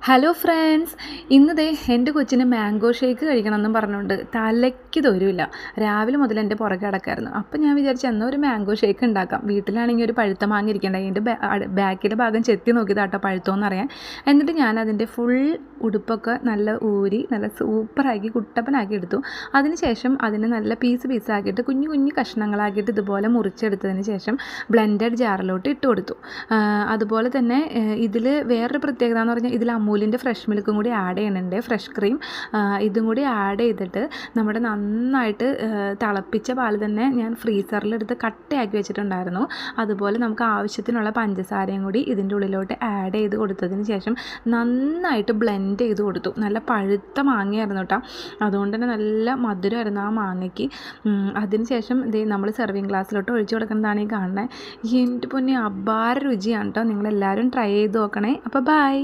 Hello friends, ഇന്ന് ദേ എൻ്റെ കൊച്ചിന് മാംഗോ ഷേക്ക് കഴിക്കണമെന്നും പറഞ്ഞുകൊണ്ട് തലയ്ക്ക് തൊരുമില്ല. രാവിലെ മുതൽ എൻ്റെ പുറകെ കിടക്കായിരുന്നു. അപ്പം ഞാൻ വിചാരിച്ചു എന്നാൽ ഒരു മാംഗോ ഷേക്ക് ഉണ്ടാക്കാം. വീട്ടിലാണെങ്കിൽ ഒരു പഴുത്ത മാങ്ങ ഇരിക്കണ്ടേ, അതിൻ്റെ ബാക്കിലെ ഭാഗം ചെത്തി നോക്കിയതാട്ടോ പഴുത്തോന്ന് അറിയാൻ. എന്നിട്ട് ഞാൻ അതിൻ്റെ ഫുൾ ഉടുപ്പൊക്കെ നല്ല ഊരി നല്ല സൂപ്പറാക്കി കുട്ടപ്പനാക്കി എടുത്തു. അതിനുശേഷം അതിന് നല്ല പീസാക്കിയിട്ട് കുഞ്ഞു കുഞ്ഞു കഷ്ണങ്ങളാക്കിയിട്ട് ഇതുപോലെ മുറിച്ചെടുത്തതിന് ശേഷം ബ്ലെൻഡഡ് ജാറിലോട്ട് ഇട്ട് കൊടുത്തു. അതുപോലെ തന്നെ ഇതിൽ വേറൊരു പ്രത്യേകത എന്ന് പറഞ്ഞാൽ ഇതിൽ അമൂലിൻ്റെ ഫ്രഷ് മിൽക്കും കൂടി ആഡ് ചെയ്യുന്നുണ്ട്, ഫ്രഷ് ക്രീം. ഇതും കൂടി ആഡ് ചെയ്തിട്ട് നമ്മുടെ നന്നായിട്ട് തിളപ്പിച്ച പാൽ തന്നെ ഞാൻ ഫ്രീസറിലെടുത്ത് കട്ടയാക്കി വെച്ചിട്ടുണ്ടായിരുന്നു. അതുപോലെ നമുക്ക് ആവശ്യത്തിനുള്ള പഞ്ചസാരയും കൂടി ഇതിൻ്റെ ഉള്ളിലോട്ട് ആഡ് ചെയ്ത് കൊടുത്തതിന് ശേഷം നന്നായിട്ട് ബ്ലെൻഡ് ചെയ്ത് കൊടുത്തു. നല്ല പഴുത്ത മാങ്ങയായിരുന്നു കേട്ടോ, അതുകൊണ്ട് തന്നെ നല്ല മധുരമായിരുന്നു ആ മാങ്ങയ്ക്ക്. അതിന് ശേഷം ഇത് നമ്മൾ സെർവിങ് ഗ്ലാസ്സിലോട്ട് ഒഴിച്ചു കൊടുക്കുന്നതാണ് ഈ കാണുന്നത്. എൻ്റെ പൊന്നെ അപാര രുചിയാണ് കേട്ടോ. നിങ്ങളെല്ലാവരും ട്രൈ ചെയ്ത് നോക്കണേ. അപ്പോൾ ബൈ.